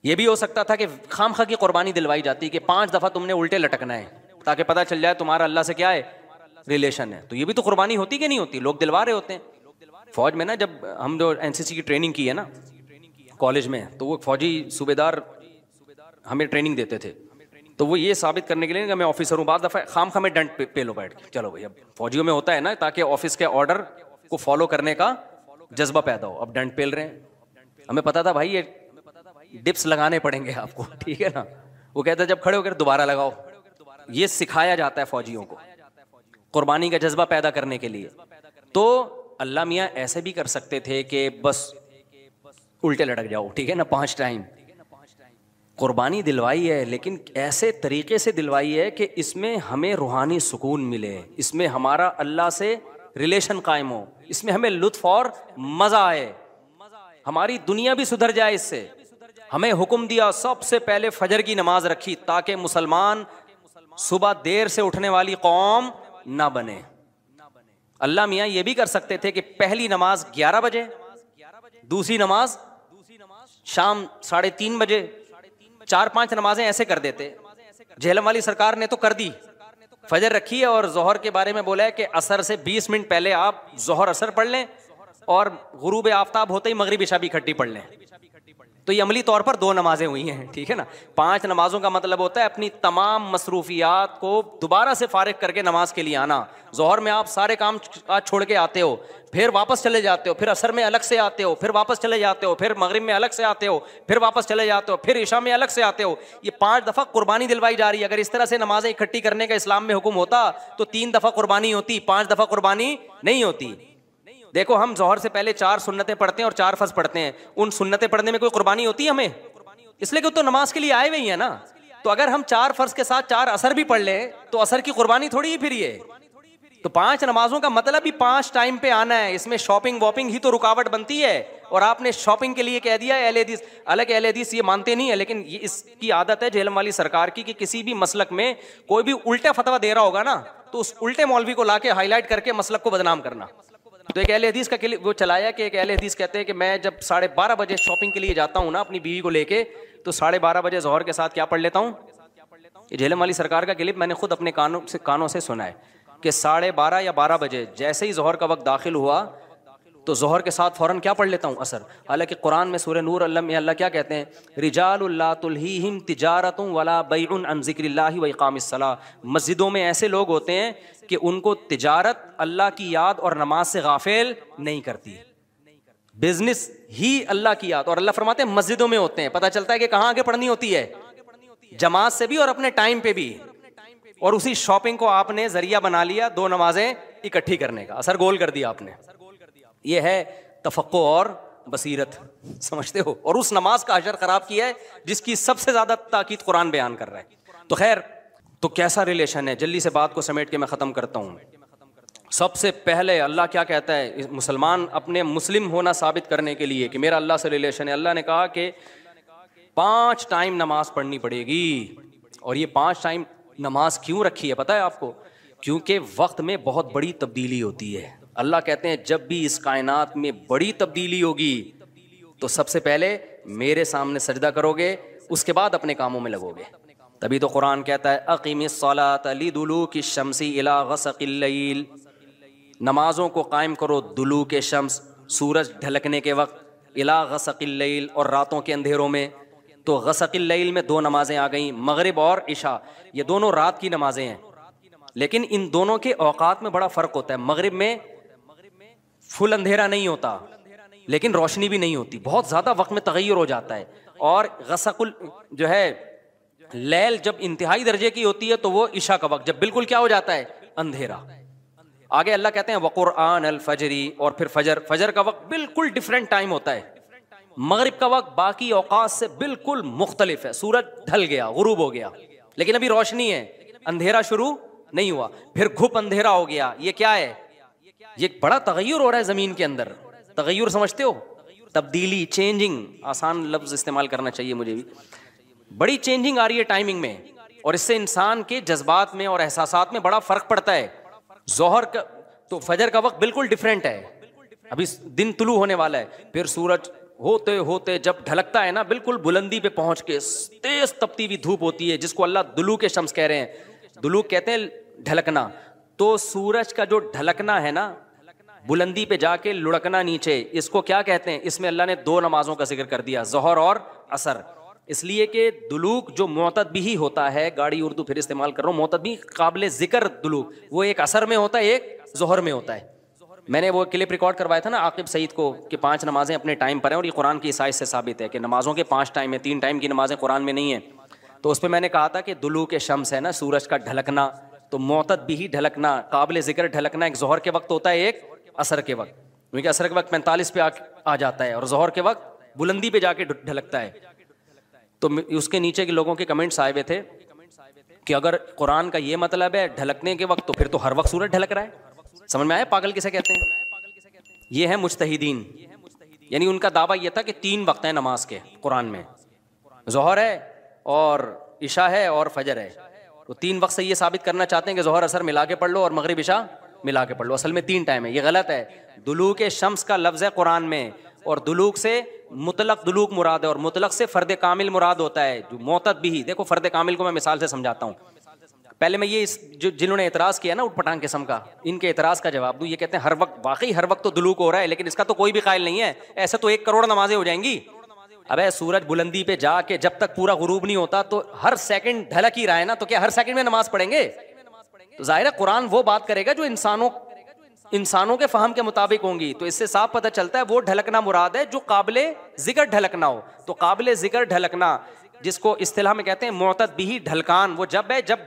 یہ بھی ہو سکتا تھا کہ خام خواہ کی قربانی دلوائی جاتی کہ 5 دفعہ تم نے الٹے لٹکنا ہے تاکہ پتہ چل جائے تمہارا اللہ سے کیا ہے ریلیشن ہے. تو یہ بھی تو قربانی ہوتی کہ نہیں ہوتی, لوگ دلوا رہے ہوتے ہیں. فوج میں نا جب ہم جو NCC کی ٹریننگ کی ہے نا کالج میں, تو وہ فوجی صوبے دار ہمیں ٹریننگ دیتے تھے, تو وہ یہ ثابت کرنے کے لیے کہ میں آفیسر ہوں, بعض دفعہ خام خواہ میں ڈنڈ پہ لو بیٹھ کے, چلو بھائی اب فوجیوں میں ہوتا ہے نا تاکہ آفس کے آرڈر کو فالو کرنے کا جذبہ پیدا ہو. اب ڈنڈ پیل رہے ہیں, ہمیں پتا تھا بھائی یہ ڈپس لگانے پڑیں گے آپ کو, ٹھیک ہے نا. وہ کہتا ہے جب کھڑے ہو کر دوبارہ لگاؤ. یہ سکھایا جاتا ہے فوجیوں کو قربانی کا جذبہ پیدا کرنے کے لیے. تو اللہ میاں ایسے بھی کر سکتے تھے کہ بس الٹے لٹک جاؤ, ٹھیک ہے نا, 5 ٹائم قربانی دلوائی ہے, لیکن ایسے طریقے سے دلوائی ہے کہ اس میں ہمیں روحانی سکون ملے, اس میں ہمارا اللہ سے ریلیشن قائم ہو, اس میں ہمیں لطف اور مزہ آئے, ہماری دنیا بھی سدھر جائے. اس سے ہمیں حکم دیا سب سے پہلے فجر کی نماز رکھی تاکہ مسلمان صبح دیر سے اٹھنے والی قوم نہ بنے. اللہ میاں یہ بھی کر سکتے تھے کہ پہلی نماز 11 بجے, دوسری نماز شام 3:30 بجے, 4-5 نمازیں ایسے کر دیتے. جہلم والی سرکار نے تو کر دی, فجر رکھی ہے اور ظہر کے بارے میں بولا ہے کہ عصر سے 20 منٹ پہلے آپ ظہر عصر پڑھ لیں اور غروب آفتاب ہوتے ہی مغرب عشاء بھی اکٹھی پڑھ لیں. تو یہ عملی طور پر 2 نمازیں ہوئی ہیں, ٹھیک ہے نا. 5 نمازوں کا مطلب ہوتا ہے اپنی تمام مصروفیات کو دوبارہ سے فارغ کر کے نماز کے لیے آنا. ظہر میں آپ سارے کام چھوڑ کے آتے ہو, پھر واپس چلے جاتے ہو, پھر عصر میں الگ سے آتے ہو, پھر واپس چلے جاتے ہو, پھر مغرب میں الگ سے آتے ہو, پھر واپس چلے جاتے ہو, پھر عشاء میں الگ سے آتے ہو. یہ 5 دفعہ قربانی دلوائی جا رہی ہے. اگر اس طرح سے نمازیں اکٹھی کرنے کا اسلام میں حکم ہوتا تو 3 دفعہ قربانی ہوتی, 5 دفعہ قربانی نہیں ہوتی. دیکھو ہم ظہر سے پہلے 4 سنتیں پڑھتے ہیں اور 4 فرض پڑھتے ہیں. ان سنتیں پڑھنے میں کوئی قربانی ہوتی ہے ہمیں؟ اس لیے کہ تو نماز کے لیے آئے ہوئے ہیں نا. تو اگر ہم 4 فرض کے ساتھ 4 عصر بھی پڑھ لیں تو عصر کی قربانی تھوڑی ہی پھر یہ. تو 5 نمازوں کا مطلب ہی 5 ٹائم پہ آنا ہے. اس میں شاپنگ واپنگ ہی تو رکاوٹ بنتی ہے, اور آپ نے شاپنگ کے لیے کہہ دیا ہے. اہل حدیث حالانکہ اہل حدیث یہ مانتے نہیں ہے, لیکن یہ اس کی عادت ہے جہلم والی سرکار کی کہ کسی بھی مسلک میں کوئی بھی الٹا فتویٰ دے رہا ہوگا نا تو اس الٹے مولوی کو لا کے ہائی لائٹ کر کے مسلک کو بدنام کرنا. تو ایک اہل حدیث کا وہ چلایا کہ ایک اہل حدیث کہتے ہیں کہ میں جب 12:30 بجے شاپنگ کے لیے جاتا ہوں نا اپنی بیوی کو لے کے, تو 12:30 بجے ظہر کے ساتھ کیا پڑھ لیتا ہوں. یہ جہلم والی سرکار کا کلپ میں نے خود اپنے کانوں سے سنا ہے کہ 12:30 یا 12 بجے جیسے ہی ظہر کا وقت داخل ہوا تو ظہر کے ساتھ فوراً کیا پڑھ لیتا ہوں, عصر. حالانکہ قرآن میں سورہ نور میں اللہ کیا کہتے ہیں, رجال لا تلہیہم تجارۃ ولا بیع عن ذکر اللہ و اقام الصلاۃ. مسجدوں میں ایسے لوگ ہوتے ہیں کہ ان کو تجارت اللہ کی یاد اور نماز سے غافل نہیں کرتی, بزنس ہی اللہ کی یاد. اور اللہ فرماتے ہیں مسجدوں میں ہوتے ہیں. پتہ چلتا ہے کہ کہاں آگے پڑھنی ہوتی ہے, جماعت سے بھی اور اپنے ٹائم پہ بھی. اور اسی شاپنگ کو آپ نے ذریعہ بنا لیا 2 نمازیں اکٹھی کرنے کا, اثر گول کر دیا آپ نے. یہ ہے تفقع اور بصیرت, سمجھتے ہو. اور اس نماز کا اجر خراب کیا ہے جس کی سب سے زیادہ تاکید قرآن بیان کر رہا ہے. تو خیر, تو کیسا ریلیشن ہے, جلدی سے بات کو سمیٹ کے میں ختم کرتا ہوں. سب سے پہلے اللہ کیا کہتا ہے, مسلمان اپنے مسلم ہونا ثابت کرنے کے لیے کہ میرا اللہ سے ریلیشن ہے, اللہ نے کہا کہ 5 ٹائم نماز پڑھنی پڑے گی. اور یہ 5 ٹائم نماز کیوں رکھی ہے پتہ ہے آپ کو؟ کیونکہ وقت میں بہت بڑی تبدیلی ہوتی ہے. اللہ کہتے ہیں جب بھی اس کائنات میں بڑی تبدیلی ہوگی تو سب سے پہلے میرے سامنے سجدہ کرو گے, اس کے بعد اپنے کاموں میں لگو گے. تبھی تو قرآن کہتا ہے اقیم الصلاۃ لدلوک الشمس الی غسق اللیل, نمازوں کو قائم کرو دلوک شمس, سورج ڈھلکنے کے وقت, الی غسق اللیل, اور راتوں کے اندھیروں میں. تو غسق اللیل میں 2 نمازیں آ گئیں, مغرب اور عشاء. یہ دونوں رات کی نمازیں ہیں, لیکن ان دونوں کے اوقات میں بڑا فرق ہوتا ہے. مغرب میں فل اندھیرا نہیں ہوتا لیکن روشنی بھی نہیں ہوتی, بہت زیادہ وقت میں تغیر ہو جاتا ہے. اور غسق جو ہے لیل جب انتہائی درجے کی ہوتی ہے تو وہ عشاء کا وقت جب بالکل کیا ہو جاتا ہے, اندھیرا. آگے اللہ کہتے ہیں وقرآن الفجر, اور پھر فجر کا وقت بالکل ڈفرینٹ ٹائم ہوتا ہے. مغرب کا وقت باقی اوقات سے بالکل مختلف ہے. سورج ڈھل گیا, غروب ہو گیا, لیکن ابھی روشنی ہے, اندھیرا شروع نہیں ہوا. پھر گھپ اندھیرا ہو گیا. یہ کیا ہے, یہ بڑا تغیر ہو رہا ہے زمین کے اندر. تغیر سمجھتے ہو, تبدیلی, چینجنگ, آسان لفظ استعمال کرنا چاہیے مجھے بھی. بڑی چینجنگ آ رہی ہے ٹائمنگ میں, اور اس سے انسان کے جذبات میں اور احساسات میں بڑا فرق پڑتا ہے. ظہر کا تو فجر کا وقت بالکل ڈفرینٹ ہے, ابھی دن طلوع ہونے والا ہے, پھر سورج ہوتے ہوتے جب ڈھلکتا ہے نا بالکل بلندی پہ پہنچ کے، تیز تپتی ہوئی دھوپ ہوتی ہے جس کو اللہ دلوک شمس کہہ رہے ہیں، دلوک کہتے ہیں ڈھلکنا، تو سورج کا جو ڈھلکنا ہے نا، بلندی پہ جا کے لڑکنا نیچے، اس کو کیا کہتے ہیں؟ اس میں اللہ نے 2 نمازوں کا ذکر کر دیا، ظہر اور عصر، اس لیے کہ دلوک جو معتد بھی ہوتا ہے، گاڑی اردو پھر استعمال کر رہا ہوں، معتد بھی قابل ذکر دلوک، وہ ایک عصر میں ہوتا ہے، ایک ظہر میں ہوتا ہے۔ میں نے وہ کلپ ریکارڈ کروایا تھا نا عاقب سعید کو کہ 5 نمازیں اپنے ٹائم پر ہیں، اور یہ قرآن کی عیسائی سے ثابت ہے کہ نمازوں کے 5 ٹائم ہیں، 3 ٹائم کی نمازیں قرآن میں نہیں ہیں۔ تو اس پہ میں نے کہا تھا کہ دلوک شمس ہے نا، سورج کا ڈھلکنا، تو معتد بھی ڈھلکنا، قابل ذکر ڈھلکنا ایک ظہر کے وقت ہوتا ہے، ایک عصر کے وقت، کیونکہ عصر کے وقت 45 پہ آ جاتا ہے اور ظہر کے وقت بلندی پہ جا کے ڈھلکتا ہے۔ تو اس کے نیچے کے لوگوں کے کمنٹس آئے ہوئے تھے کہ اگر قرآن کا یہ مطلب ہے ڈھلکنے کے وقت، تو پھر تو ہر وقت سورج ڈھلک رہا ہے۔ سمجھ میں آیا پاگل کسے کہتے ہیں؟ یہ ہے مجتہدین، یعنی ان کا دعویٰ یہ تھا کہ 3 وقت ہیں نماز کے قرآن میں، ظہر ہے اور عشاء ہے اور فجر ہے، تو 3 وقت سے یہ ثابت کرنا چاہتے ہیں کہ ظہر عصر ملا کے پڑھ لو اور مغرب عشاء ملا کے پڑھ لو، اصل میں 3 ٹائم ہے، یہ غلط ہے۔ دلوک شمس کا لفظ ہے قرآن میں، اور دلوک سے مطلق دلوک مراد ہے، اور مطلق سے فرد کامل مراد ہوتا ہے، جو معتد بھی۔ دیکھو فرد کامل کو میں مثال سے سمجھاتا ہوں، پہلے میں یہ جنہوں نے اعتراض کیا نا اٹھ پٹانگ قسم کا، ان کے اعتراض کا جواب دوں۔ یہ کہتے ہیں ہر وقت، واقعی ہر وقت تو دلوک ہو رہا ہے، لیکن اس کا تو کوئی بھی قائل نہیں ہے، ایسے تو 1 کروڑ نمازیں ہو جائیں گی۔ ابے سورج بلندی پہ جا کے جب تک پورا غروب نہیں ہوتا تو ہر سیکنڈ ڈھلک ہی رہا ہے نا، تو کیا ہر سیکنڈ میں نماز پڑھیں گے؟ تو ظاہر ہے قرآن وہ بات کرے گا جو انسانوں کے فہم کے مطابق ہوں گی، تو اس سے صاف پتہ چلتا ہے وہ ڈھلکنا مراد ہے جو قابل ذکر ڈھلکنا ہو۔ تو قابل ذکر ڈھلکنا جس کو اصطلاح میں کہتے ہیں معتد بھی ڈھلکان، وہ جب ہے جب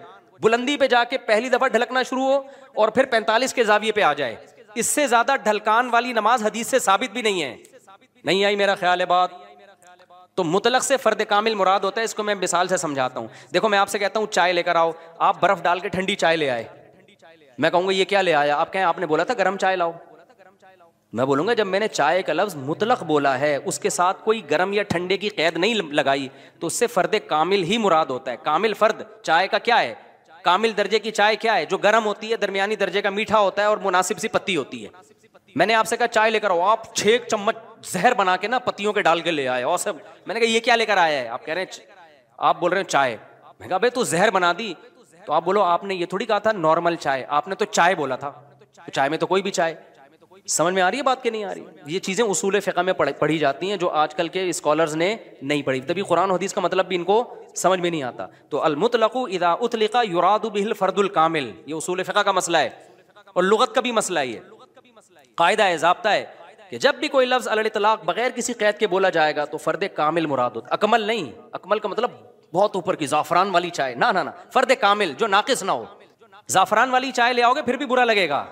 بلندی پہ جا کے پہلی دفعہ ڈھلکنا شروع ہو اور پھر 45 کے زاویے پہ آ جائے۔ اس سے زیادہ ڈھلکان والی نماز حدیث سے ثابت بھی نہیں ہے۔ نہیں آئی میرا خیال ہے بات؟ تو مطلق سے فرد کامل مراد ہوتا ہے، اس کو میں مثال سے سمجھاتا ہوں۔ دیکھو میں آپ سے کہتا ہوں چائے لے کر آؤ، آپ برف ڈال کے ٹھنڈی چائے لے آئے، میں کہوں گا یہ کیا لے آیا؟ آپ کہیں آپ نے بولا تھا گرم چائے لاؤ۔ میں بولوں گا جب میں نے چائے کا لفظ مطلق بولا ہے، اس کے ساتھ کوئی گرم یا ٹھنڈے کی قید نہیں لگائی، تو اس سے فرد کامل ہی مراد ہوتا ہے۔ کامل فرد چائے کا کیا ہے؟ کامل درجے کی چائے کیا ہے؟ جو گرم ہوتی ہے، درمیانی درجے کا میٹھا ہوتا ہے اور مناسب سی پتی ہوتی ہے۔ میں نے آپ سے کہا چائے لے کر آؤ، آپ 6 چمچ زہر بنا کے نا پتیوں کے ڈال کے لے آئے، اور سب میں نے کہا یہ کیا لے کر آیا ہے؟ آپ کہہ رہے ہیں، آپ بول رہے ہیں چائے۔ میں کہا بھائی تو زہر بنا دی، تو آپ بولو آپ نے یہ تھوڑی کہا تھا نارمل چائے، آپ نے تو چائے بولا تھا، تو چائے میں تو کوئی بھی چائے۔ سمجھ میں آ رہی ہے بات کہ نہیں آ رہی؟ یہ چیزیں اصول فقہ میں پڑھی جاتی ہیں جو آج کل کے اسکالرز نے نہیں پڑھی، تبھی قرآن و حدیث کا مطلب بھی ان کو سمجھ میں نہیں آتا۔ تو المطلق اذا اطلق یراد به الفرد الکامل، یہ اصول فقہ کا مسئلہ ہے اور لغت کا بھی مسئلہ ہے، یہ قاعدہ ہے، ضابطہ ہے کہ جب بھی کوئی لفظ علی الاطلاق بغیر کسی قید کے بولا جائے گا تو فرد کامل مراد ہوتا، اکمل نہیں۔ اکمل کا مطلب بہت اوپر کی زعفران والی چائے، نہ نہ نہ، فرد کامل جو ناقص نہ ہو۔ زعفران والی چائے لے آؤ گے پھر بھی برا لگے گا،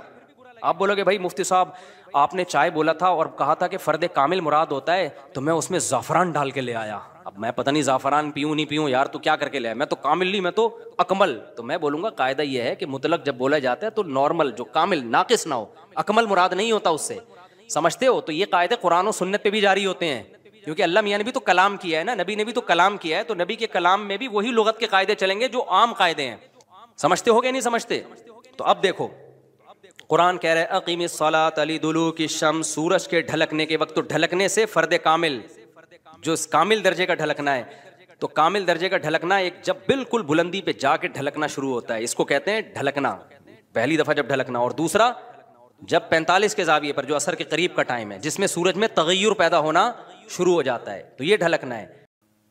آپ بولو گے بھائی مفتی صاحب آپ نے چائے بولا تھا اور کہا تھا کہ فرد کامل مراد ہوتا ہے، تو میں اس میں زعفران ڈال کے لے آیا، اب میں پتہ نہیں زعفران پیوں نہیں پیوں یار، تو کیا کر کے لے آیا؟ میں تو کامل نہیں، میں تو اکمل۔ تو میں بولوں گا قاعدہ یہ ہے کہ مطلق جب بولا جاتا ہے تو نارمل جو کامل ناقص نہ ہو، اکمل مراد نہیں ہوتا اس سے، سمجھتے ہو؟ تو یہ قاعدے قرآن و سنت پہ بھی جاری ہوتے ہیں، کیونکہ اللہ میاں نے بھی تو کلام کیا ہے نا، نبی نے بھی تو کلام کیا ہے، تو نبی کے کلام میں بھی وہی لغت کے قاعدے چلیں گے جو عام قاعدے ہیں۔ سمجھتے ہو گے نہیں سمجھتے؟ تو اب دیکھو قرآن کہہ رہا ہے اقیم الصلاۃ لدلوک الشمس، سورج کے ڈھلکنے کے وقت، تو ڈھلکنے سے فرد کامل جو کامل درجے کا ڈھلکنا ہے، تو کامل درجے کا ڈھلکنا ایک جب بالکل بلندی پہ جا کے ڈھلکنا شروع ہوتا ہے، اس کو کہتے ہیں ڈھلکنا، پہلی دفعہ جب ڈھلکنا، اور دوسرا جب 45 کے زاویے پر جو عصر کے قریب کا ٹائم ہے جس میں سورج میں تغیر پیدا ہونا شروع ہو جاتا ہے، تو یہ ڈھلکنا ہے۔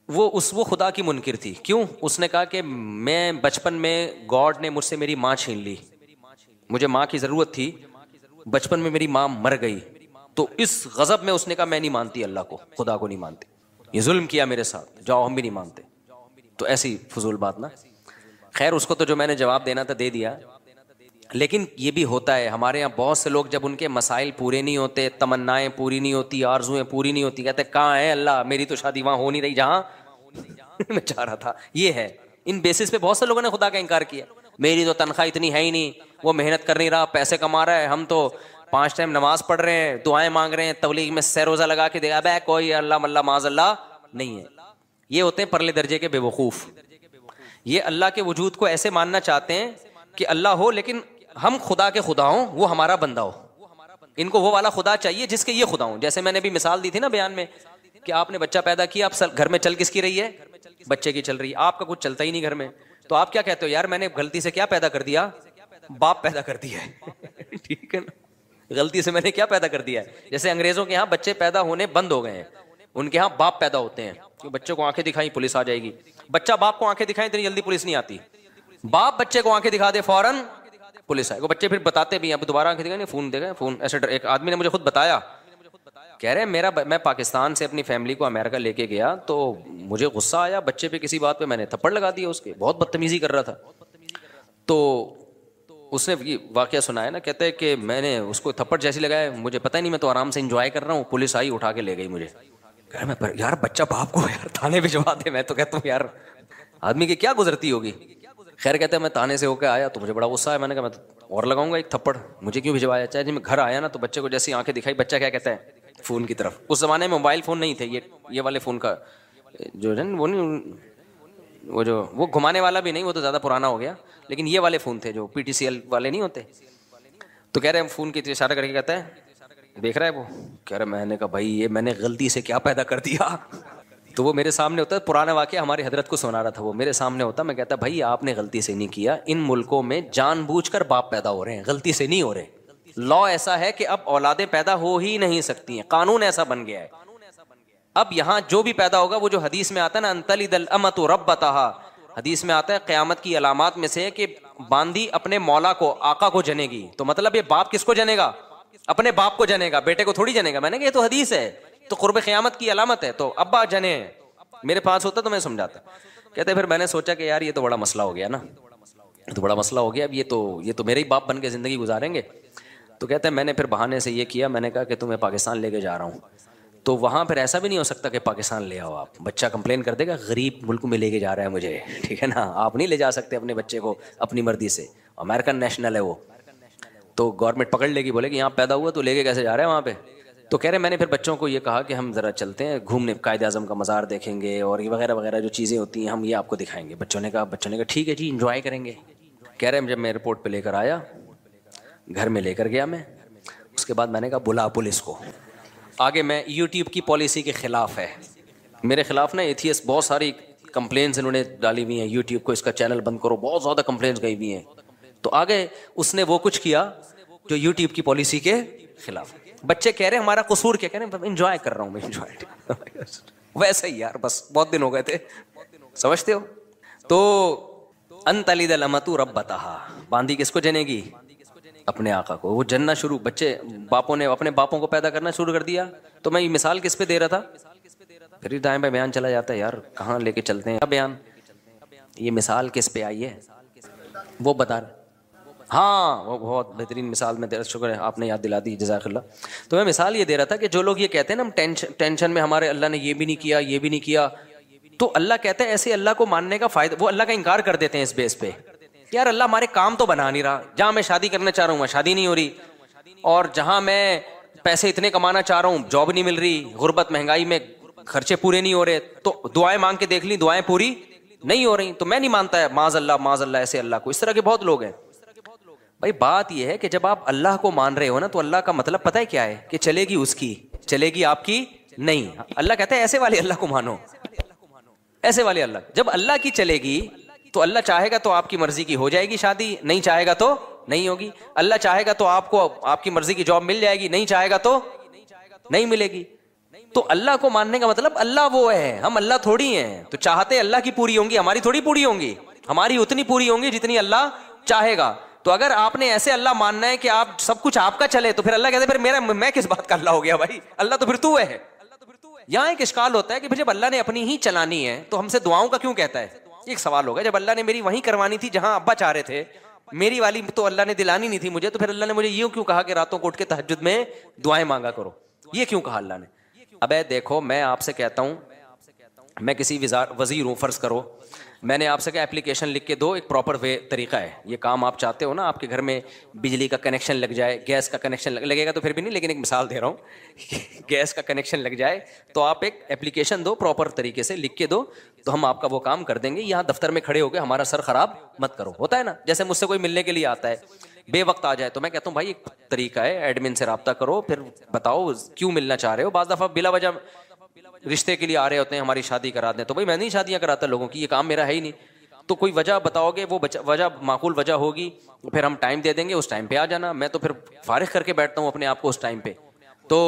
وہ خدا کی منکر تھی، کیوں؟ اس نے کہا کہ میں بچپن میں گاڈ نے مجھ سے میری ماں چھین لی، مجھے ماں کی ضرورت تھی، بچپن میں میری ماں مر گئی، تو اس غضب میں اس نے کہا میں نہیں مانتی اللہ کو، خدا کو نہیں مانتی، یہ ظلم کیا میرے ساتھ، جاؤ ہم بھی نہیں مانتے۔ تو ایسی فضول بات نا، خیر اس کو تو جو میں نے جواب دینا تھا دے دیا۔ لیکن یہ بھی ہوتا ہے ہمارے یہاں بہت سے لوگ جب ان کے مسائل پورے نہیں ہوتے، تمنائیں پوری نہیں ہوتی، آرزویں پوری نہیں ہوتی، کہتے کہاں ہے اللہ، میری تو شادی وہاں ہو نہیں رہی جہاں میں چاہ رہا تھا۔ یہ ہے، ان بیسس پہ بہت سے لوگوں نے خدا کا انکار کیا، میری تو تنخواہ اتنی ہے ہی نہیں، وہ محنت کر نہیں رہا، پیسے کما رہا ہے، ہم تو 5 ٹائم نماز پڑھ رہے ہیں، دعائیں مانگ رہے ہیں، تبلیغ میں سہ روزہ لگا کے دے گا، بے کوئی اللہ ملہ معاذ اللہ نہیں ہے۔ یہ ہوتے ہیں پرلے درجے کے بے وقوف، یہ اللہ کے وجود کو ایسے ماننا چاہتے ہیں کہ اللہ ہو لیکن ہم خدا کے خدا ہوں، وہ ہمارا بندہ ہو، ان کو وہ والا خدا چاہیے جس کے یہ خدا ہوں۔ جیسے میں نے بھی مثال دی تھی نا بیان میں کہ آپ نے بچہ پیدا کیا، اب گھر میں چل کس کی رہی ہے؟ بچے کی چل رہی ہے، آپ کا کچھ چلتا ہی نہیں گھر میں. تو آپ کیا کہتے ہو؟ یار میں نے غلطی سے کیا پیدا کر دیا؟ باپ پیدا کر دیا ہے. ٹھیک ہے نا، غلطی سے میں نے کیا پیدا کر دیا ہے. جیسے انگریزوں کے یہاں بچے پیدا ہونے بند ہو گئے ہیں، ان کے یہاں باپ پیدا ہوتے ہیں. بچے کو آنکھیں دکھائیں پولیس آ جائے گی. بچہ باپ کو آنکھیں دکھائیں اتنی جلدی پولیس نہیں آتی. باپ بچے کو آنکھیں دکھا دے فوراً پولیس آئے. وہ بچے پھر بتاتے بھی ہیں، اب دوبارہ آنکھیں دکھائیں فون دے گئے فون. ایسے ایک آدمی نے مجھے خود بتایا، کہہ رہے میں پاکستان سے اپنی فیملی کو امریکہ لے کے گیا تو مجھے غصہ آیا بچے پہ، کسی بات پہ میں نے تھپڑ لگا دیا اس کے، بہت بدتمیزی کر رہا تھا. تو اس نے یہ واقعہ سنایا نا، کہتے ہیں کہ میں نے اس کو تھپڑ جیسی لگایا، مجھے پتہ ہی نہیں، میں تو آرام سے انجوائے کر رہا ہوں، پولیس آئی اٹھا کے لے گئی مجھے. یار بچہ باپ کو یار تھانے بھجوا دے. میں تو کہتا ہوں یار آدمی کی کیا گزرتی ہوگی. خیر کہتے ہیں میں تھانے سے ہو کے آیا تو مجھے بڑا غصہ آیا، میں نے کہا میں تو اور لگاؤں گا ایک تھپڑ، مجھے کیوں بھجوایا. چاہے جب میں گھر آیا نا تو بچے کو جیسی آنکھیں دکھائی، بچہ کیا کہتا ہے؟ فون کی طرف. اس زمانے میں موبائل فون نہیں تھے، یہ والے فون کا جو ہے وہ نہیں، وہ گھمانے والا بھی نہیں، وہ تو زیادہ پرانا ہو گیا، لیکن یہ والے فون تھے جو پی ٹی سی ایل والے نہیں ہوتے. تو کہہ رہے ہیں فون کی اشارہ کر کے کہتا ہے، دیکھ رہا ہے وہ، کہہ رہے میں نے کہا بھائی یہ میں نے غلطی سے کیا پیدا کر دیا. تو وہ میرے سامنے ہوتا ہے، پرانا واقعہ ہمارے حضرت کو سنا رہا تھا، وہ میرے سامنے ہوتا، میں کہتا بھائی آپ نے غلطی سے نہیں کیا، ان ملکوں میں جان بوجھ کر باپ پیدا ہو رہے ہیں، غلطی سے نہیں ہو رہے. لا ایسا ہے کہ اب اولادیں پیدا ہو ہی نہیں سکتی ہیں، قانون ایسا بن گیا ہے. اب یہاں جو بھی پیدا ہوگا، وہ جو حدیث میں آتا ہے نا انتلد الامۃ ربتہا، حدیث میں آتا ہے قیامت کی علامات میں سے کہ باندی اپنے مولا کو، آقا کو جنے گی. تو مطلب یہ باپ کس کو جنے گا؟ اپنے باپ کو جنے گا، بیٹے کو تھوڑی جنے گا. میں نے کہا یہ تو حدیث ہے، تو قرب قیامت کی علامت ہے. تو ابا جنے ہیں. میرے پاس ہوتا تو میں سمجھاتا. کہتے پھر میں نے سوچا کہ یار یہ تو بڑا مسئلہ ہو گیا نا، تو بڑا مسئلہ ہو گیا. اب یہ تو میرے ہی باپ بن کے زندگی گزاریں گے. تو کہتے ہیں میں نے پھر بہانے سے یہ کیا، میں نے کہا کہ تمہیں پاکستان لے کے جا رہا ہوں. تو وہاں پھر ایسا بھی نہیں ہو سکتا کہ پاکستان لے آؤ آپ، بچہ کمپلین کر دے گا غریب ملک میں لے کے جا رہا ہے مجھے، ٹھیک ہے نا. آپ نہیں لے جا سکتے اپنے بچے کو اپنی مرضی سے، امریکن نیشنل ہے وہ، تو گورنمنٹ پکڑ لے گی، بولے کہ یہاں پیدا ہوا تو لے کے کیسے جا رہے ہیں وہاں پہ. تو کہہ رہے میں نے پھر بچوں کو یہ کہا کہ ہم ذرا چلتے ہیں گھومنے، قائد اعظم کا مزار دیکھیں گے اور یہ وغیرہ وغیرہ جو چیزیں ہوتی ہیں ہم یہ آپ کو دکھائیں گے. بچوں نے کہا ٹھیک ہے جی انجوائے کریں گے. کہہ رہے جب میں ایئرپورٹ پہ لے کر آیا، گھر میں لے کر گیا میں، اس کے بعد میں نے کہا بلا پولیس کو. آگے میں یوٹیوب کی پالیسی کے خلاف ہے، میرے خلاف نا ایتھیس بہت ساری کمپلینس انہوں نے ڈالی ہوئی ہیں، یوٹیوب کو اس کا چینل بند کرو، بہت زیادہ کمپلینس گئی ہوئی ہیں. تو آگے اس نے وہ کچھ کیا جو یوٹیوب کی پالیسی کے خلاف. بچے کہہ رہے ہیں ہمارا قصور کیا، کہہ رہے ہیں انجوائے کر رہا ہوں میں، انجوائے ویسے ہی یار، بس بہت دن ہو گئے تھے، سمجھتے ہو. تو انتلد الامۃ ربتہا، باندی کس کو جنے گی؟ اپنے آقا کو. وہ جننا شروع، بچے باپوں نے اپنے باپوں کو پیدا کرنا شروع کر دیا. تو میں یہ مثال کس پہ دے رہا تھا؟ پھر دائیں بائیں بیان چلا جاتا ہے یار، کہاں لے کے چلتے ہیں بیان. یہ مثال کس پہ آئی ہے وہ بتا رہا. ہاں وہ بہت بہترین مثال میں دے رہا، شکر ہے آپ نے یاد دلا دی، جزاک اللہ. تو میں مثال یہ دے رہا تھا کہ جو لوگ یہ کہتے ہیں نا ہم ٹینشن میں ہمارے اللہ نے یہ بھی نہیں کیا یہ بھی نہیں کیا، تو اللہ کہتے ہیں ایسے اللہ کو ماننے کا فائدہ، وہ اللہ کا انکار کر دیتے ہیں اس بیس پہ. یار اللہ ہمارے کام تو بنا نہیں رہا، جہاں میں شادی کرنا چاہ رہا ہوں وہاں شادی نہیں ہو رہی، اور جہاں میں پیسے اتنے کمانا چاہ رہا ہوں جاب نہیں مل رہی، غربت مہنگائی میں خرچے پورے نہیں ہو رہے، تو دعائیں مانگ کے دیکھ لی دعائیں پوری نہیں ہو رہی. تو میں نہیں مانتا ہے معاذ اللہ ایسے اللہ کو. اس طرح کے بہت لوگ ہیں. بھائی بات یہ ہے کہ جب آپ اللہ کو مان رہے ہو نا، تو اللہ کا مطلب پتہ ہے کیا ہے؟ کہ چلے گی اس کی، چلے گی آپ کی نہیں. اللہ کہتا ہے ایسے والے اللہ کو مانو، ایسے والے اللہ. جب اللہ کی چلے گی تو اللہ چاہے گا تو آپ کی مرضی کی ہو جائے گی شادی، نہیں چاہے گا تو نہیں ہوگی. اللہ چاہے گا تو آپ کو آپ کی مرضی کی جاب مل جائے گی، نہیں چاہے گا تو نہیں ملے گی. تو اللہ کو ماننے کا مطلب اللہ وہ ہے، ہم اللہ تھوڑی ہیں. تو چاہتے اللہ کی پوری ہوں گی، ہماری تھوڑی پوری ہوں گی، ہماری اتنی پوری ہوں گی جتنی اللہ چاہے گا. تو اگر آپ نے ایسے اللہ ماننا ہے کہ آپ سب کچھ آپ کا چلے، تو پھر اللہ کہتے ہیں پھر میں کس بات کا اللہ ہو گیا بھائی، اللہ تو پھر تو ہے. یہاں ایک اشکال ہوتا ہے کہ جب اللہ نے اپنی ہی چلانی ہے تو ہم سے دعاؤں کا کیوں کہتا ہے؟ ایک سوال ہوگا، جب اللہ نے میری وہیں کروانی تھی جہاں ابا چاہ رہے تھے، میری والی تو اللہ نے دلانی نہیں تھی مجھے، تو پھر اللہ نے مجھے یہ کیوں کہا کہ راتوں کو اٹھ کے تہجد میں دعائیں مانگا کرو؟ یہ کیوں کہا اللہ نے؟ ابے دیکھو میں آپ سے کہتا ہوں، میں کسی وزیر ہوں فرض کرو، میں نے آپ سے کہا اپلیکیشن لکھ کے دو، ایک پراپر وے طریقہ ہے یہ کام آپ چاہتے ہو نا، آپ کے گھر میں بجلی کا کنیکشن لگ جائے، گیس کا کنیکشن لگے گا تو پھر بھی نہیں، لیکن ایک مثال دے رہا ہوں گیس کا کنیکشن لگ جائے تو آپ ایک اپلیکیشن دو، پراپر طریقے سے لکھ کے دو، تو ہم آپ کا وہ کام کر دیں گے. یہاں دفتر میں کھڑے ہو کے ہمارا سر خراب مت کرو. ہوتا ہے نا، جیسے مجھ سے کوئی ملنے کے لیے آتا ہے بے وقت آ جائے تو میں کہتا ہوں بھائی ایک طریقہ ہے، ایڈمن سے رابطہ کرو، پھر بتاؤ کیوں ملنا چاہ رہے ہو. بعض دفعہ بلا وجہ رشتے کے لیے آ رہے ہوتے ہیں ہماری شادی کرا دیں، تو بھائی میں نہیں شادیاں کراتا لوگوں کی، یہ کام میرا ہے ہی نہیں. تو کوئی وجہ بتاؤ گے، وہ وجہ معقول وجہ ہوگی، پھر ہم ٹائم دے دیں گے، اس ٹائم پہ آ جانا. میں تو پھر فارغ کر کے بیٹھتا ہوں اپنے آپ کو اس ٹائم پہ. تو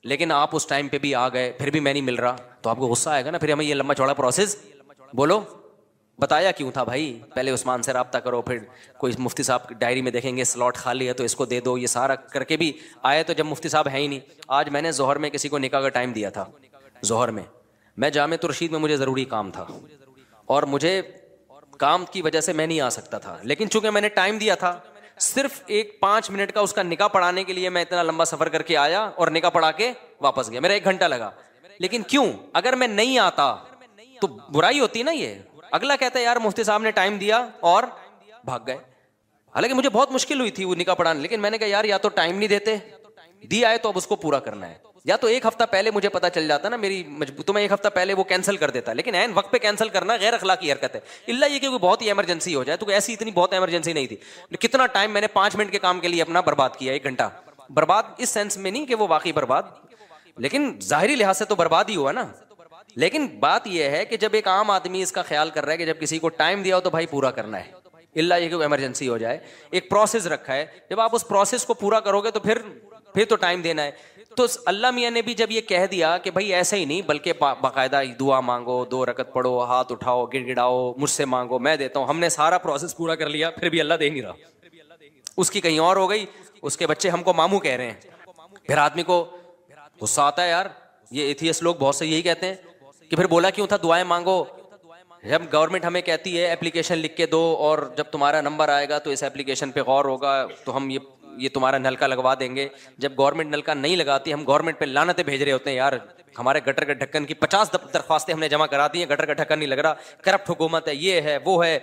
لیکن آپ اس ٹائم پہ بھی آ گئے، پھر بھی میں نہیں مل رہا، تو آپ کو غصہ آئے گا نا. پھر ہمیں یہ لمبا چوڑا پروسیس بولو بتایا کیوں تھا بھائی؟ پہلے عثمان سے رابطہ کرو، پھر کوئی مفتی صاحب ڈائری میں دیکھیں گے سلاٹ خالی ہے تو اس کو دے دو، یہ سارا کر کے بھی آئے. تو جب مفتی صاحب ہیں ہی نہیں. آج میں نے ظہر میں کسی کو نکاح کا ٹائم دیا تھا، ظہر میں جامعۃ الرشید میں، مجھے ضروری کام تھا اور مجھے کام کی وجہ سے میں نہیں آ سکتا تھا، لیکن چونکہ میں نے ٹائم دیا تھا، صرف 5 منٹ کا اس کا نکاح پڑھانے کے لیے میں اتنا لمبا سفر کر کے آیا اور نکاح پڑھا کے واپس گیا. میرا 1 گھنٹہ لگا. لیکن کیوں؟ اگر میں نہیں آتا تو برائی ہوتی نا. یہ اگلا کہتا ہے یار مفتی صاحب نے ٹائم دیا اور بھاگ گئے. حالانکہ مجھے بہت مشکل ہوئی تھی وہ نکاح پڑھانے، لیکن میں نے کہا یار یا تو ٹائم نہیں دیتے، دیا ہے تو اب اس کو پورا کرنا ہے. یا تو 1 ہفتہ پہلے مجھے پتا چل جاتا نا میری تو میں 1 ہفتہ پہلے وہ کینسل کر دیتا. لیکن عین وقت پہ کینسل کرنا غیر اخلاقی حرکت ہے. الا یہ کہ کوئی بہت ہی ایمرجنسی ہو جائے. تو ایسی اتنی بہت ایمرجنسی نہیں تھی. کتنا ٹائم میں نے 5 منٹ کے کام کے لیے اپنا برباد کیا، 1 گھنٹہ برباد. اس سینس میں نہیں کہ وہ واقعی برباد، لیکن ظاہری لحاظ سے تو برباد ہی ہوا نا. لیکن بات یہ ہے کہ جب ایک عام آدمی اس کا خیال کر رہا ہے کہ جب کسی کو ٹائم دیا ہو تو بھائی پورا کرنا ہے، الا یہ کہ وہ ایمرجنسی ہو جائے. ایک پروسیس رکھا ہے، جب آپ اس پروسیس کو پورا کرو گے تو پھر تو ٹائم دینا ہے. تو اللہ میاں نے بھی جب یہ کہہ دیا کہ بھائی ایسے ہی نہیں بلکہ باقاعدہ دعا مانگو، 2 رکعت پڑھو، ہاتھ اٹھاؤ، گڑ گڑاؤ، مجھ سے مانگو میں دیتا ہوں. ہم نے سارا پروسیس پورا کر لیا، پھر بھی اللہ دے نہیں رہا. اس کی کہیں اور ہو گئی، اس کے بچے ہم کو ماموں کہہ رہے ہیں. پھر آدمی کو غصہ آتا ہے. یار یہ ایتھیسٹ لوگ بہت سے یہی کہتے ہیں کہ پھر بولا کیوں تھا دعائیں مانگو. جب گورنمنٹ ہمیں کہتی ہے اپلیکیشن لکھ کے دو اور جب تمہارا نمبر آئے گا تو اس اپلیکیشن پہ غور ہوگا تو ہم یہ تمہارا نلکا لگوا دیں گے. جب گورنمنٹ نلکا نہیں لگاتی ہم گورنمنٹ پہ لعنتیں بھیج رہے ہوتے ہیں. یار ہمارے گٹر کے ڈھکن کی 50 درخواستیں ہم نے جمع کرا دی ہیں، گٹر کا ڈھکن نہیں لگ رہا، کرپٹ حکومت ہے، یہ ہے وہ ہے.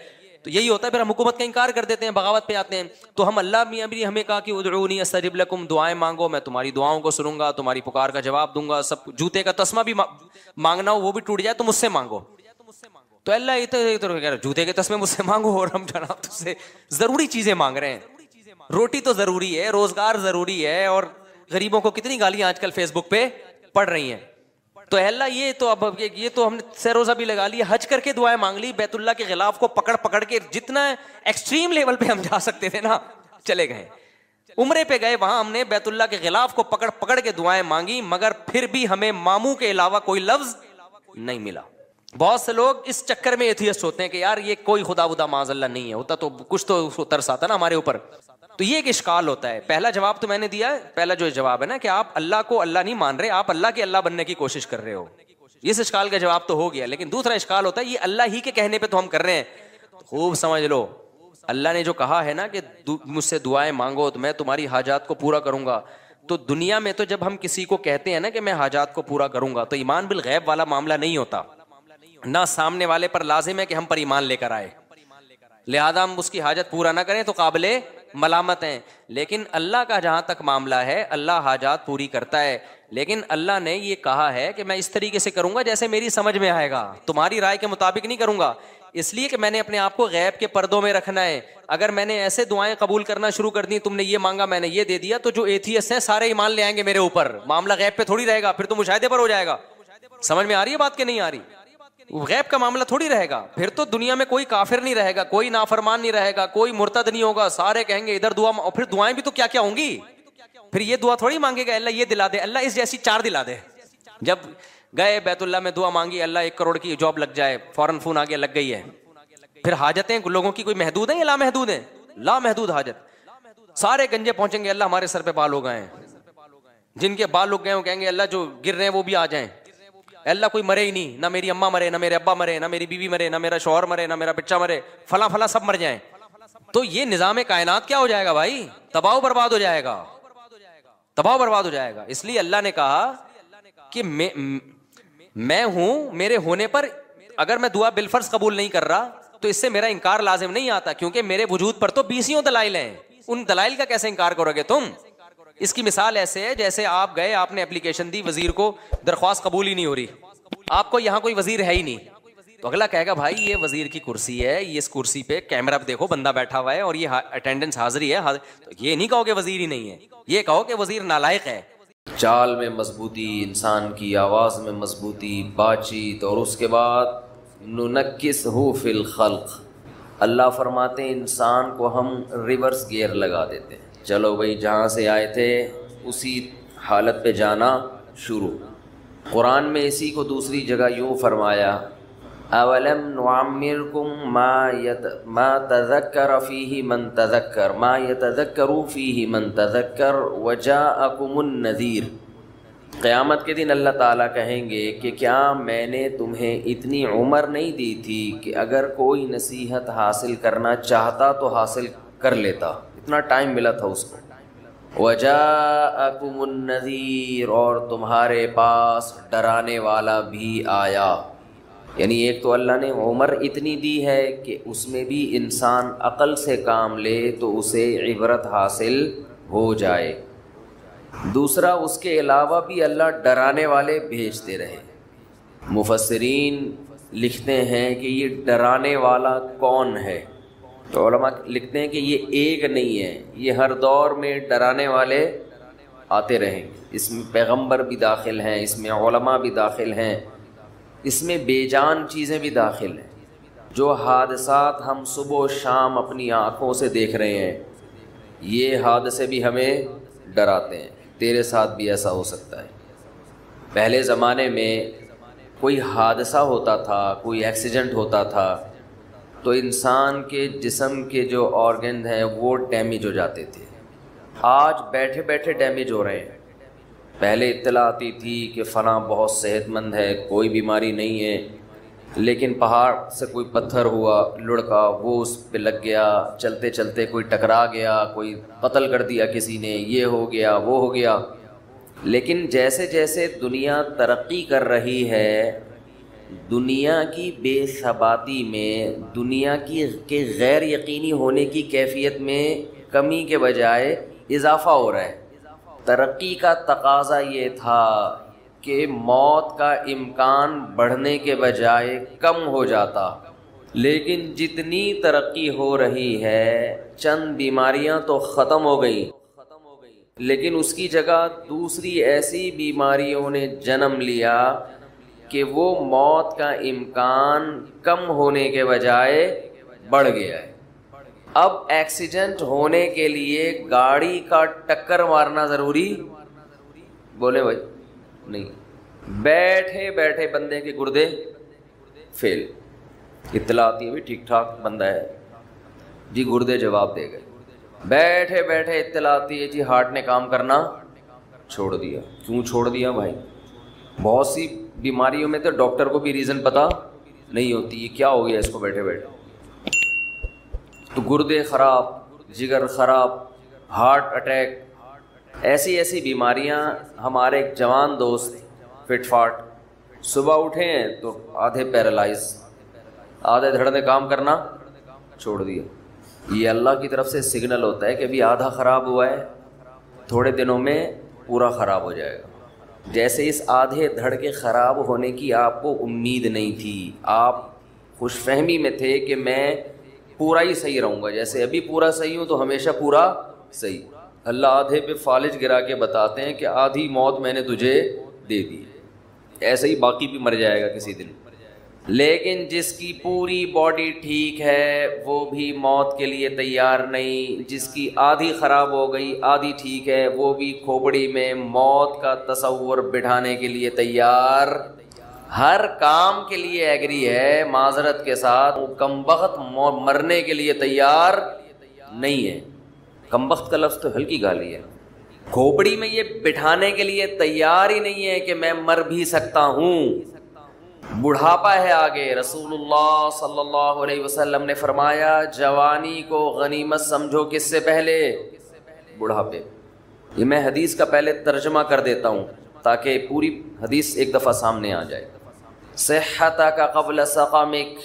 تو یہی ہوتا ہے. پھر ہم حکومت کا انکار کر دیتے ہیں، بغاوت پہ آتے ہیں. تو ہم اللہ میاں بھی ہمیں کہا کہ ادعونی استجب لکم، دعائیں مانگو میں تمہاری دعاؤں کو سنوں گا، تمہاری پکار کا جواب دوں گا. سب جوتے کا تسمہ بھی مانگنا ہو وہ بھی ٹوٹ جائے تو مجھ سے مانگو. تو اللہ جوتے کے تسمے مجھ سے مانگو اور ہم جناب تجھ سے ضروری چیزیں مانگ رہے ہیں. روٹی تو ضروری ہے، روزگار ضروری ہے، اور غریبوں کو کتنی گالیاں آج کل فیس بک پہ پڑ رہی ہیں. تو اللہ یہ تو اب یہ تو ہم نے سروزہ بھی لگا لی، حج کر کے دعائیں مانگ لی، بیت اللہ کے غلاف کو پکڑ کے جتنا ایکسٹریم لیول پہ ہم جا سکتے تھے نا چلے گئے. عمرے پہ گئے، وہاں ہم نے بیت اللہ کے غلاف کو پکڑ کے دعائیں مانگی، مگر پھر بھی ہمیں ماموں کے علاوہ کوئی لفظ نہیں ملا. بہت سے لوگ اس چکر میں ایتھیسٹ ہوتے ہیں کہ یار یہ کوئی خدا ودا معاذ اللہ نہیں ہے، ہوتا تو کچھ تو اس کو ترس آتا نا ہمارے اوپر. تو یہ ایک اشکال ہوتا ہے. پہلا جواب تو میں نے دیا ہے، پہلا جو جواب ہے نا کہ آپ اللہ کو اللہ نہیں مان رہے، آپ اللہ کے اللہ بننے کی کوشش کر رہے ہو. اس اشکال کا جواب تو ہو گیا. لیکن دوسرا اشکال ہوتا ہے یہ اللہ ہی کے کہنے پہ تو ہم کر رہے ہیں. خوب سمجھ لو، اللہ نے جو کہا ہے نا کہ مجھ سے دعائیں مانگو تو میں تمہاری حاجات کو پورا کروں گا. تو دنیا میں تو جب ہم کسی کو کہتے ہیں نا کہ میں حاجات کو پورا کروں گا تو ایمان بالغیب والا معاملہ نہیں ہوتا. نہ سامنے والے پر لازم ہے کہ ہم پر ایمان لے کر آئے، لہذا ہم اس کی حاجت پورا نہ کریں تو قابل ملامت ہیں. لیکن اللہ کا جہاں تک معاملہ ہے اللہ حاجات پوری کرتا ہے. لیکن اللہ نے یہ کہا ہے کہ میں اس طریقے سے کروں گا جیسے میری سمجھ میں آئے گا، تمہاری رائے کے مطابق نہیں کروں گا. اس لیے کہ میں نے اپنے آپ کو غیب کے پردوں میں رکھنا ہے. اگر میں نے ایسے دعائیں قبول کرنا شروع کر دی، تم نے یہ مانگا میں نے یہ دے دیا، تو جو ایتھیسٹ ہیں سارے ایمان لے آئیں گے میرے اوپر. معاملہ غیب پہ تھوڑی رہے گا، پھر تو مشاہدے پر ہو جائے گا. سمجھ میں آ رہی ہے بات کہ نہیں آ رہی؟ غیب کا معاملہ تھوڑی رہے گا. پھر تو دنیا میں کوئی کافر نہیں رہے گا، کوئی نافرمان نہیں رہے گا، کوئی مرتد نہیں ہوگا. سارے کہیں گے ادھر دعا، اور پھر دعائیں بھی تو کیا کیا ہوں گی. پھر یہ دعا تھوڑی مانگے گا اللہ یہ دلا دے، اللہ اس جیسی 4 دلا دے. جب گئے بیت اللہ میں دعا مانگی اللہ 1 کروڑ کی جاب لگ جائے، فوراً فون آگے لگ گئی ہے. پھر حاجتیں لوگوں کی کوئی محدود ہیں یا لامحدود ہیں؟ لامحدود حاجت. سارے گنجے پہنچیں گے اللہ ہمارے سر پہ بال ہو گئے ہیں. جن کے بال ہو گئے وہ کہیں گے اللہ جو گر رہے ہیں وہ بھی آ جائیں. اللہ کوئی مرے ہی نہیں، نہ میری اماں مرے، نہ میرے ابا مرے، نہ میری بیوی مرے، نہ میرا شوہر مرے، نہ میرا بچہ مرے، فلاں فلاں سب مر جائیں. تو یہ نظام کائنات کیا ہو جائے گا بھائی؟ تباہ و برباد ہو جائے گا، تباہ و برباد ہو جائے گا. اس لیے اللہ نے کہا کہ میں ہوں، میرے ہونے پر اگر میں دعا بالفرض قبول نہیں کر رہا تو اس سے میرا انکار لازم نہیں آتا، کیونکہ میرے وجود پر تو 20 دلائل ہیں. ان دلائل کا کیسے انکار کرو گے تم؟ اس کی مثال ایسے ہے جیسے آپ گئے، آپ نے اپلیکیشن دی، وزیر کو درخواست قبول ہی نہیں ہو رہی. آپ کو یہاں کوئی وزیر ہے ہی نہیں، تو اگلا کہے گا بھائی یہ وزیر کی کرسی ہے، یہ اس کرسی پہ کیمرہ پہ دیکھو بندہ بیٹھا ہوا ہے اور یہ اٹینڈنس حاضری ہے. تو یہ نہیں کہو کہ وزیر ہی نہیں ہے، یہ کہو کہ وزیر نالائق ہے. چال میں مضبوطی، انسان کی آواز میں مضبوطی، بات چیت، اور اس کے بعد ننکسہ فی الخلق، اللہ فرماتے ہیں انسان کو ہم ریورس گیئر لگا دیتے ہیں، چلو بھائی جہاں سے آئے تھے اسی حالت پہ جانا شروع۔ قرآن میں اسی کو دوسری جگہ یوں فرمایا، اولم نعمرکم ما تذکر فیہ من تذکر ما یتذکر فیہ من تذکر وجاءکم النذیر۔ قیامت کے دن اللہ تعالیٰ کہیں گے کہ کیا میں نے تمہیں اتنی عمر نہیں دی تھی کہ اگر کوئی نصیحت حاصل کرنا چاہتا تو حاصل کر لیتا، اتنا ٹائم ملا تھا اس کو۔ وجاءکم النذیر، اور تمہارے پاس ڈرانے والا بھی آیا۔ یعنی ایک تو اللہ نے عمر اتنی دی ہے کہ اس میں بھی انسان عقل سے کام لے تو اسے عبرت حاصل ہو جائے، دوسرا اس کے علاوہ بھی اللہ ڈرانے والے بھیجتے رہے۔ مفسرین لکھتے ہیں کہ یہ ڈرانے والا کون ہے، تو علماء لکھتے ہیں کہ یہ ایک نہیں ہے، یہ ہر دور میں ڈرانے والے آتے رہیں گے۔ اس میں پیغمبر بھی داخل ہیں، اس میں علماء بھی داخل ہیں، اس میں بے جان چیزیں بھی داخل ہیں۔ جو حادثات ہم صبح و شام اپنی آنکھوں سے دیکھ رہے ہیں، یہ حادثے بھی ہمیں ڈراتے ہیں، تیرے ساتھ بھی ایسا ہو سکتا ہے۔ پہلے زمانے میں کوئی حادثہ ہوتا تھا، کوئی ایکسیڈنٹ ہوتا تھا، تو انسان کے جسم کے جو آرگن ہیں وہ ڈیمیج ہو جاتے تھے۔ آج بیٹھے بیٹھے ڈیمیج ہو رہے ہیں۔ پہلے اطلاع آتی تھی کہ فلاں بہت صحت مند ہے، کوئی بیماری نہیں ہے، لیکن پہاڑ سے کوئی پتھر ہوا لڑکا، وہ اس پہ لگ گیا، چلتے چلتے کوئی ٹکرا گیا، کوئی قتل کر دیا کسی نے، یہ ہو گیا وہ ہو گیا۔ لیکن جیسے جیسے دنیا ترقی کر رہی ہے، دنیا کی بے ثباتی میں، دنیا کے غیر یقینی ہونے کی کیفیت میں کمی کے بجائے اضافہ ہو رہا ہے۔ ترقی کا تقاضا یہ تھا کہ موت کا امکان بڑھنے کے بجائے کم ہو جاتا، لیکن جتنی ترقی ہو رہی ہے چند بیماریاں تو ختم ہو گئیں، لیکن اس کی جگہ دوسری ایسی بیماریوں نے جنم لیا کہ وہ موت کا امکان کم ہونے کے بجائے بڑھ گیا ہے۔ اب ایکسیڈنٹ ہونے کے لیے گاڑی کا ٹکر مارنا ضروری بولے بھائی نہیں، بیٹھے بیٹھے بندے کے گردے فیل، اطلاع آتی ہے بھی ٹھیک ٹھاک بندہ ہے جی، گردے جواب دے گئے۔ بیٹھے بیٹھے اطلاع آتی ہے جی ہارٹ نے کام کرنا چھوڑ دیا۔ کیوں چھوڑ دیا بھائی؟ بہت سی بیماریوں میں تو ڈاکٹر کو بھی ریزن پتہ نہیں ہوتی، یہ کیا ہو گیا اس کو بیٹھے بیٹھے، تو گردے خراب، جگر خراب، ہارٹ اٹیک، ایسی ایسی بیماریاں۔ ہمارے ایک جوان دوست فٹ فاٹ، صبح اٹھے ہیں تو آدھے پیرالائز، آدھے دھڑ نے کام کرنا چھوڑ دیا۔ یہ اللہ کی طرف سے سگنل ہوتا ہے کہ ابھی آدھا خراب ہوا ہے، تھوڑے دنوں میں پورا خراب ہو جائے گا۔ جیسے اس آدھے دھڑ کے خراب ہونے کی آپ کو امید نہیں تھی، آپ خوش فہمی میں تھے کہ میں پورا ہی صحیح رہوں گا، جیسے ابھی پورا صحیح ہوں تو ہمیشہ پورا صحیح۔ اللہ آدھے پہ فالج گرا کے بتاتے ہیں کہ آدھی موت میں نے تجھے دے دی، ایسے ہی باقی بھی مر جائے گا کسی دن۔ لیکن جس کی پوری باڈی ٹھیک ہے وہ بھی موت کے لیے تیار نہیں، جس کی آدھی خراب ہو گئی آدھی ٹھیک ہے وہ بھی کھوپڑی میں موت کا تصور بٹھانے کے لیے تیار، ہر کام کے لیے ایگری ہے، معذرت کے ساتھ کمبخت مرنے کے لیے تیار نہیں ہے۔ کمبخت کا لفظ تو ہلکی گالی ہے، کھوپڑی میں یہ بٹھانے کے لیے تیار ہی نہیں ہے کہ میں مر بھی سکتا ہوں۔ بڑھاپا ہے آگے، رسول اللہ صلی اللہ علیہ وسلم نے فرمایا جوانی کو غنیمت سمجھو، کس سے پہلے؟ بڑھاپے۔ یہ میں حدیث کا پہلے ترجمہ کر دیتا ہوں تاکہ پوری حدیث ایک دفعہ سامنے آ جائے۔ صحتک قبل سقمک،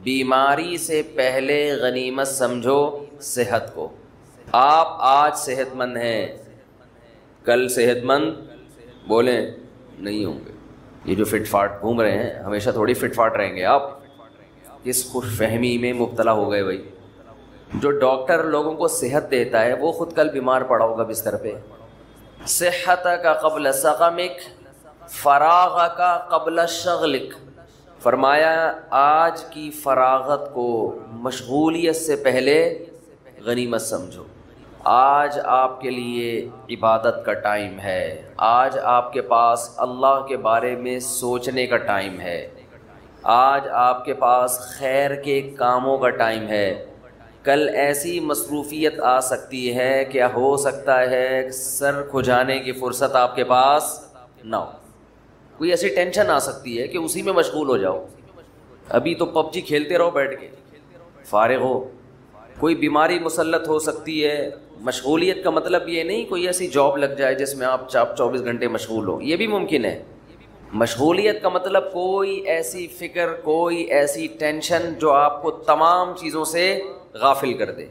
بیماری سے پہلے غنیمت سمجھو صحت کو۔ آپ آج صحت مند ہیں، کل صحت مند بولیں نہیں ہوں گے۔ یہ جو فٹ فاٹ گھوم رہے ہیں ہمیشہ تھوڑی فٹ فاٹ رہیں گے آپ، کس خوش فہمی میں مبتلا ہو گئے بھائی۔ جو ڈاکٹر لوگوں کو صحت دیتا ہے وہ خود کل بیمار پڑا ہوگا بستر پہ، صحتک قبل سقمک فراغک قبل شغلک، فرمایا آج کی فراغت کو مشغولیت سے پہلے غنیمت سمجھو۔ آج آپ کے لیے عبادت کا ٹائم ہے، آج آپ کے پاس اللہ کے بارے میں سوچنے کا ٹائم ہے، آج آپ کے پاس خیر کے کاموں کا ٹائم ہے۔ کل ایسی مصروفیت آ سکتی ہے کہ ہو سکتا ہے سر کھجانے کی فرصت آپ کے پاس نہ ہو، کوئی ایسی ٹینشن آ سکتی ہے کہ اسی میں مشغول ہو جاؤ۔ ابھی تو پب جی کھیلتے رہو بیٹھ کے، فارغ ہو۔ کوئی بیماری مسلط ہو سکتی ہے۔ مشغولیت کا مطلب یہ نہیں کوئی ایسی جاب لگ جائے جس میں آپ 24 گھنٹے مشغول ہو، یہ بھی ممکن ہے۔ مشغولیت کا مطلب کوئی ایسی فکر، کوئی ایسی ٹینشن جو آپ کو تمام چیزوں سے غافل کر دے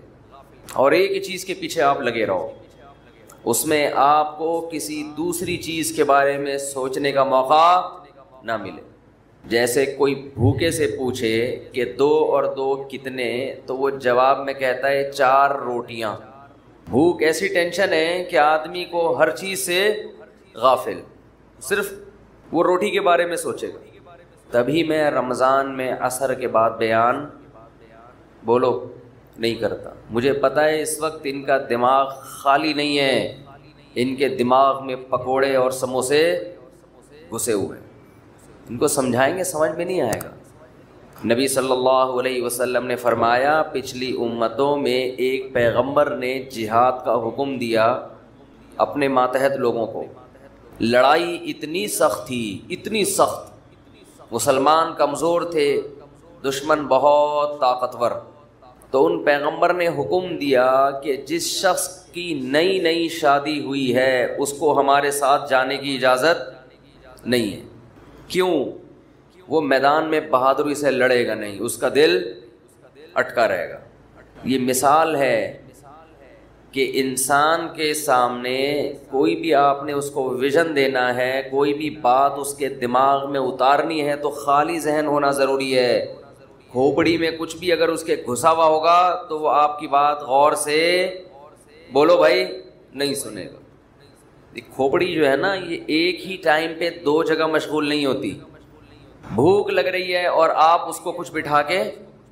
اور ایک ہی چیز کے پیچھے آپ لگے رہو، اس میں آپ کو کسی دوسری چیز کے بارے میں سوچنے کا موقع نہ ملے۔ جیسے کوئی بھوکے سے پوچھے کہ 2 اور 2 کتنے، تو وہ جواب میں کہتا ہے 4 روٹیاں۔ بھوک ایسی ٹینشن ہے کہ آدمی کو ہر چیز سے غافل، صرف وہ روٹی کے بارے میں سوچے گا۔ تبھی میں رمضان میں عصر کے بعد بیان بولو نہیں کرتا، مجھے پتہ ہے اس وقت ان کا دماغ خالی نہیں ہے، ان کے دماغ میں پکوڑے اور سموسے گھسے ہوئے ہیں، ان کو سمجھائیں گے سمجھ میں نہیں آئے گا۔ نبی صلی اللہ علیہ وسلم نے فرمایا پچھلی امتوں میں ایک پیغمبر نے جہاد کا حکم دیا اپنے ماتحت لوگوں کو، لڑائی اتنی سخت تھی، اتنی سخت، مسلمان کمزور تھے، دشمن بہت طاقتور، تو ان پیغمبر نے حکم دیا کہ جس شخص کی نئی نئی شادی ہوئی ہے اس کو ہمارے ساتھ جانے کی اجازت نہیں ہے۔ کیوں؟ وہ میدان میں بہادری سے لڑے گا نہیں، اس کا دل اٹکا رہے گا۔ یہ مثال ہے کہ انسان کے سامنے کوئی بھی آپ نے اس کو ویژن دینا ہے، کوئی بھی بات اس کے دماغ میں اتارنی ہے تو خالی ذہن ہونا ضروری ہے۔ کھوپڑی میں کچھ بھی اگر اس کے گھسا ہوا ہوگا تو وہ آپ کی بات غور سے بولو بھائی نہیں سنے گا۔ کھوپڑی جو ہے نا یہ ایک ہی ٹائم پہ 2 جگہ مشغول نہیں ہوتی۔ بھوک لگ رہی ہے اور آپ اس کو کچھ بٹھا کے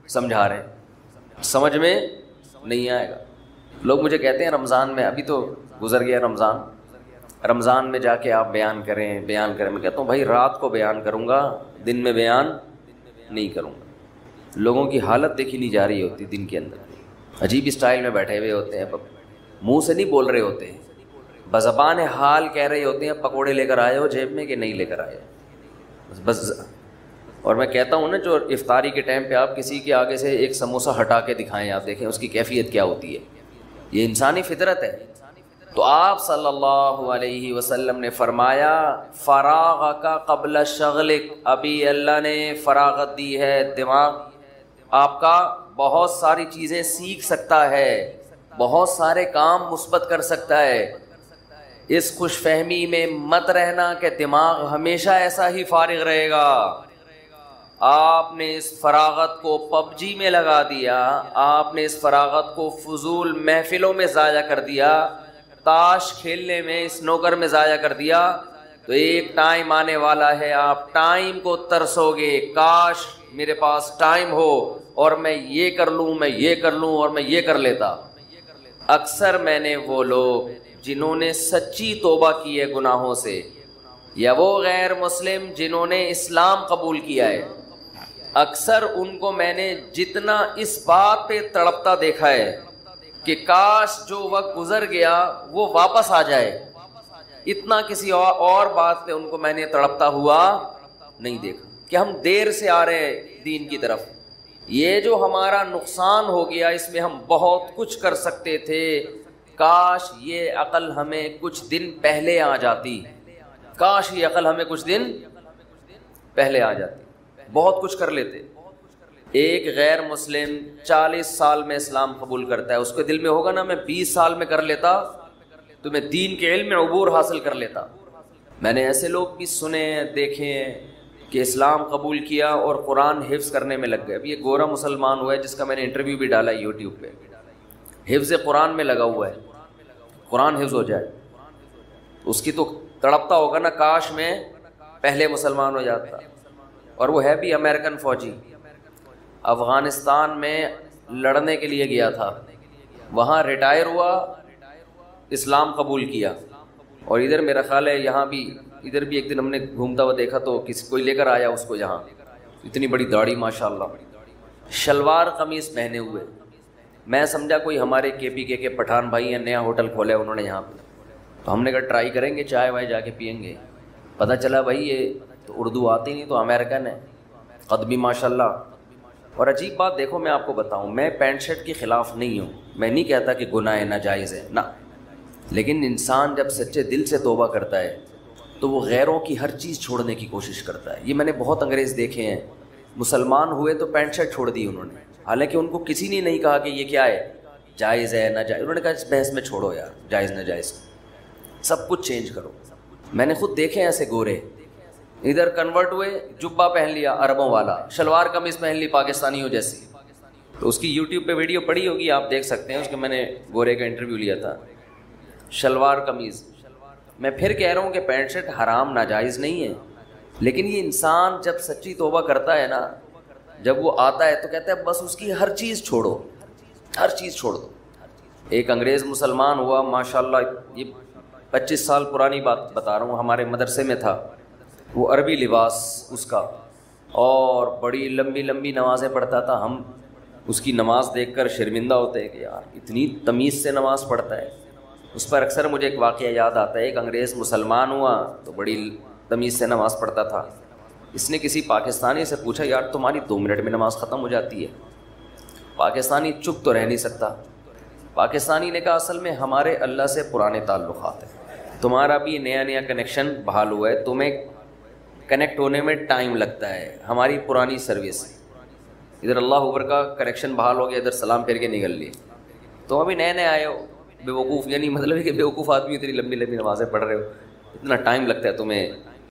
سمجھا رہے ہیں، سمجھ میں نہیں آئے گا۔ لوگ مجھے کہتے ہیں رمضان میں، ابھی تو گزر گیا رمضان میں جا کے آپ بیان کریں۔ میں کہتا ہوں بھائی رات کو بیان کروں گا، دن میں بیان نہیں کروں گا۔ لوگوں کی حالت دیکھی نہیں جا رہی ہوتی، دن کے اندر عجیب اسٹائل میں بیٹھے ہوئے ہوتے ہیں، منہ سے نہیں بول رہے ہوتے ہیں، بزبان حال کہہ رہے ہوتے ہیں پکوڑے لے کر آئے ہو جیب میں کہ نہیں لے کر آئے بس۔ اور میں کہتا ہوں نا جو افطاری کے ٹائم پہ آپ کسی کے آگے سے ایک سموسہ ہٹا کے دکھائیں، آپ دیکھیں اس کی کیفیت کیا ہوتی ہے، یہ انسانی فطرت ہے۔ تو آپ صلی اللہ علیہ وسلم نے فرمایا فراغک قبل شغلک، ابھی اللہ نے فراغت دی ہے، دماغ آپ کا بہت ساری چیزیں سیکھ سکتا ہے، بہت سارے کام مثبت کر سکتا ہے۔ اس خوش فہمی میں مت رہنا کہ دماغ ہمیشہ ایسا ہی فارغ رہے گا۔ آپ نے اس فراغت کو پب جی میں لگا دیا، آپ نے اس فراغت کو فضول محفلوں میں ضائع کر دیا، تاش کھیلنے میں، سنوکر میں ضائع کر دیا، تو ایک ٹائم آنے والا ہے آپ ٹائم کو ترسو گے، کاش میرے پاس ٹائم ہو اور میں یہ کر لوں، میں یہ کر لوں اور میں یہ کر لیتا۔ اکثر میں نے وہ لوگ جنہوں نے سچی توبہ کی ہے گناہوں سے، یا وہ غیر مسلم جنہوں نے اسلام قبول کیا ہے، اکثر ان کو میں نے جتنا اس بات پہ تڑپتا دیکھا ہے کہ کاش جو وقت گزر گیا وہ واپس آ جائے، اتنا کسی اور بات پہ ان کو میں نے تڑپتا ہوا نہیں دیکھا کہ ہم دیر سے آ رہے ہیں دین کی طرف۔ یہ جو ہمارا نقصان ہو گیا اس میں ہم بہت کچھ کر سکتے تھے، کاش یہ عقل ہمیں کچھ دن پہلے آ جاتی، کاش یہ عقل ہمیں کچھ دن پہلے آ جاتی، بہت کچھ کر لیتے۔ ایک غیر مسلم 40 سال میں اسلام قبول کرتا ہے، اس کے دل میں ہوگا نا میں 20 سال میں کر لیتا تو میں دین کے علم میں عبور حاصل کر لیتا۔ میں نے ایسے لوگ بھی سنے ہیں، دیکھے ہیں کہ اسلام قبول کیا اور قرآن حفظ کرنے میں لگ گئے۔ اب یہ گورا مسلمان ہوا ہے جس کا میں نے انٹرویو بھی ڈالا یوٹیوب پہ، حفظ قرآن میں لگا ہوا ہے، قرآن حفظ ہو جائے۔ اس کی تو تڑپتا ہوگا نا، کاش میں پہلے مسلمان ہو جاتا. اور وہ ہے بھی امریکن فوجی، افغانستان میں لڑنے کے لیے گیا تھا، وہاں ریٹائر ہوا، اسلام قبول کیا. اور ادھر میرا خیال ہے یہاں بھی، ادھر بھی ایک دن ہم نے گھومتا ہوا دیکھا تو کوئی لے کر آیا اس کو، یہاں اتنی بڑی داڑھی ماشاءاللہ، شلوار قمیص پہنے ہوئے. میں سمجھا کوئی ہمارے KPK کے پٹھان بھائی ہیں، نیا ہوٹل کھولا ہے انہوں نے یہاں پہ، تو ہم نے کہا ٹرائی کریں گے، چائے وائے جا کے پئیں گے. پتہ چلا بھائی یہ تو اردو آتی نہیں، تو امریکن ہے، قد بھی ماشاءاللہ. اور عجیب بات دیکھو، میں آپ کو بتاؤں، میں پینٹ شرٹ کے خلاف نہیں ہوں، میں نہیں کہتا کہ گناہ ہے، ناجائز ہے، نہ، لیکن انسان جب سچے دل سے توبہ کرتا ہے تو وہ غیروں کی ہر چیز چھوڑنے کی کوشش کرتا ہے. یہ میں نے بہت انگریز دیکھے ہیں، مسلمان ہوئے تو پینٹ شرٹ چھوڑ دی انہوں نے، حالانکہ ان کو کسی نے نہیں کہا کہ یہ کیا ہے، جائز ہے ناجائز. انہوں نے کہا اس بحث میں چھوڑو یار، جائز ناجائز سب کچھ چینج کرو. میں نے خود دیکھے ایسے گورے، ادھر کنورٹ ہوئے، جبہ پہن لیا عربوں والا، شلوار قمیض پہن لی پاکستانیوں جیسی. تو اس کی یوٹیوب پہ ویڈیو پڑی ہوگی، آپ دیکھ سکتے ہیں، اس کے میں نے گورے کا انٹرویو لیا تھا، شلوار قمیض. میں پھر کہہ رہا ہوں کہ پینٹ شرٹ حرام ناجائز نہیں ہے، لیکن یہ انسان جب سچی توبہ کرتا ہے نا، جب وہ آتا ہے تو کہتا ہے بس اس کی ہر چیز چھوڑو، ہر چیز چھوڑ دو. ایک انگریز مسلمان ہوا ماشاءاللہ، یہ 25 سال پرانی بات بتا رہا ہوں، ہمارے مدرسے میں تھا، وہ عربی لباس اس کا، اور بڑی لمبی لمبی نمازیں پڑھتا تھا. ہم اس کی نماز دیکھ کر شرمندہ ہوتے ہیں کہ یار اتنی تمیز سے نماز پڑھتا ہے. اس پر اکثر مجھے ایک واقعہ یاد آتا ہے، ایک انگریز مسلمان ہوا تو بڑی تمیز سے نماز پڑھتا تھا. اس نے کسی پاکستانی سے پوچھا یار تمہاری 2 منٹ میں نماز ختم ہو جاتی ہے. پاکستانی چپ تو رہ نہیں سکتا. پاکستانی نے کہا اصل میں ہمارے اللہ سے پرانے تعلقات ہیں، تمہارا بھی نیا نیا کنیکشن بحال ہوا ہے، تمہیں کنیکٹ ہونے میں ٹائم لگتا ہے، ہماری پرانی سروس، ادھر اللہ اوپر کا کنیکشن بحال ہو گیا، ادھر سلام پھیر کے نکل لیے، تو ابھی نئے نئے آئے ہو، بے وقوف، یعنی مطلب ہے کہ بے وقوف آدمی اتنی لمبی لمبی نمازیں پڑھ رہے ہو، اتنا ٹائم لگتا ہے تمہیں